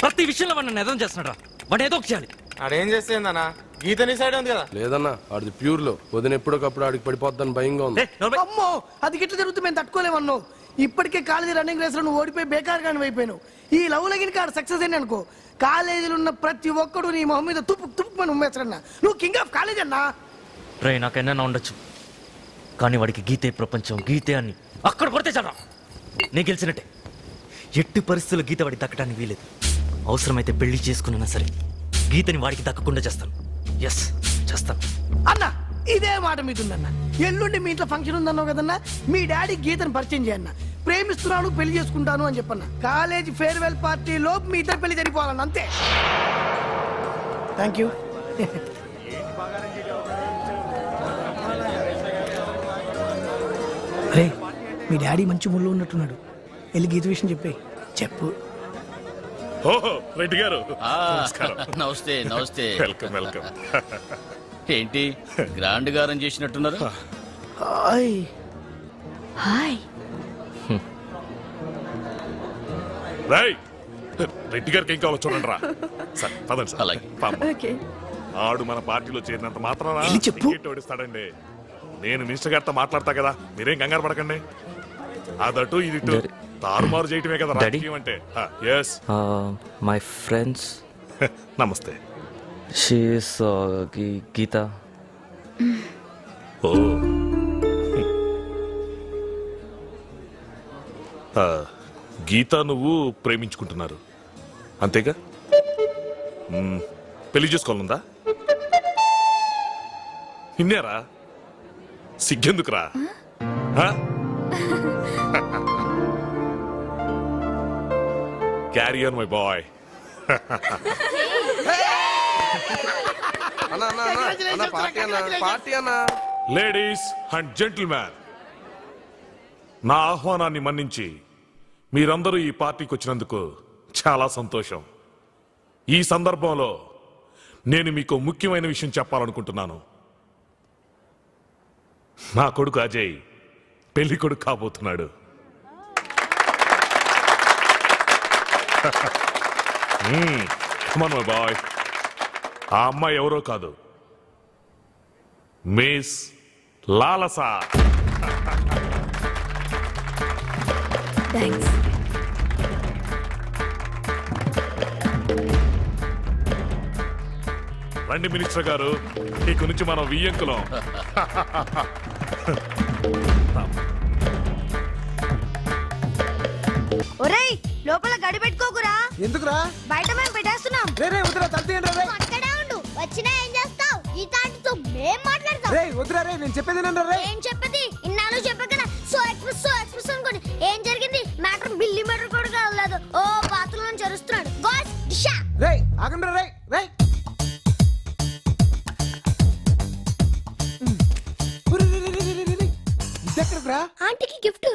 ప్రతి విషయంలో వాడిని నిజం చేస్తున్నాడు. వాడు ఏదో చేయాలి. ఆడేం చేస్తేందన్నా గీత నీ సైడ్ ఉంది కదా. లేదన్నా ఆడిది ప్యూర్ లో వదిన ఎప్పటికప్పుడు ఆడికి పడిపోద్దని భయంగా ఉంది. అమ్మో అది గిట్ల జరుగుతూ మేము తట్టుకోలేమన్నావు. ఇప్పటికే కాలేజీ రన్నింగ్ రేస్ లో నువ్వు ఓడిపోయి బేకార్ గాని అయిపోయావు. ఈ లవ్ లగిన కాడ సక్సెస్ అయిన అనుకో కాలేజీలో ఉన్న ప్రతి ఒక్కడు నీ మొహం మీద తుప్పు తుప్పుమని ఉమ్మేస్తారన్నా. నువ్వు కింగ్ ఆఫ్ కాలేజ్ అన్నా. రే నాకైనా ఉండొచ్చు కానీ వాడికి గీతే ప్రపంచం, గీతే అని అక్కడ కొడితే చాలా నేను గెలిచినట్టే. ఎట్టి పరిస్థితుల్లో గీత వాడికి దక్కడానికి వీలేదు. అవసరమైతే పెళ్లి చేసుకున్నా సరే గీతని వాడికి దక్కకుండా చేస్తాను. ఎస్ చేస్తాను అన్నా. ఇదే మాట మీదుందన్న. ఎల్లుండి మీ ఇంట్లో ఫంక్షన్ ఉందన్నావు కదన్నా. మీ డాడీ గీతను పరిచయం చేయన్న. ప్రేమిస్తున్నాను పెళ్లి చేసుకుంటాను అని చెప్పన్న. కాలేజ్ ఫేర్వెల్ పార్టీ లోపు మీ ఇద్దరు పెళ్లి జరిగిపోవాలన్న. అంతే. Thank you. అరే మీ డాడీ మంచి ముళ్ళు ఉన్నట్టున్నాడు. వెళ్ళి గీత విషయం చెప్పు. ఓహో రెడ్డి గారు నమస్తే. నమస్తే. Welcome welcome. ఏంటి గ్రాండ్ గారం చేసినట్టున్నారు? Hi hi. రై రెడ్డి గారికి ఏం కావాలో చూడండి రా. సరే పదండి సార్. అలాగే. ఓకే. ఆడు మన పార్టీలో చేరినంత మాత్రాన చెప్పు. టికెట్ ఓడిస్తాడండి. నేను మినిస్టర్ గారితో మాట్లాడతా కదా, మీరేం కంగారు పడకండి. అదటు ఇది తారుమారు చేయటమే కదా రాజకీయం అంటే. Yes my friends. నమస్తే. She is Geetha. ఓ గీత నువ్వు ప్రేమించుకుంటున్నారు అంతేగా? పెళ్లి చేసుకోవాలందా? ఇన్నేరా సిగ్గెందుకురా? Carry on my boy. Ladies and gentlemen, నా ఆహ్వానాన్ని మన్నించి మీరందరూ ఈ పార్టీకి వచ్చినందుకు చాలా సంతోషం. ఈ సందర్భంలో నేను మీకు ముఖ్యమైన విషయం చెప్పాలనుకుంటున్నాను. నా కొడుకు అజయ్ పెళ్లి కొడుకు కాబోతున్నాడు. Come on my boy. ఆ అమ్మాయి ఎవరో కాదు, మిస్ లాలసా. థాంక్స్. రండి మినిస్టర్ గారు, ఇక నుంచి మనం వియ్యంకులం. ఒరేయ్ లోపల గడి పెట్టుకోకురా. ఎందుకురా? బయట మేము పెట్టేస్తున్నాం. అక్కడే ఉండు. వచ్చినా ఏం చేస్తావు? గీత ఆంటీతో మేం మాట్లాడతాం. నేను చెప్పేది ఏం చెప్పేది? ఇన్నాళ్ళు చెప్పగల సో ఎక్స్ప్రెస్ అనుకోండి. ఏం జరిగింది? మ్యాటర్ బిల్లి మ్యాటర్ కూడా కాలేదు. ఓ పాత్రలో చరుస్తున్నాడు. గాయ్స్ డిషా. ఆంటీకి గిఫ్ట్.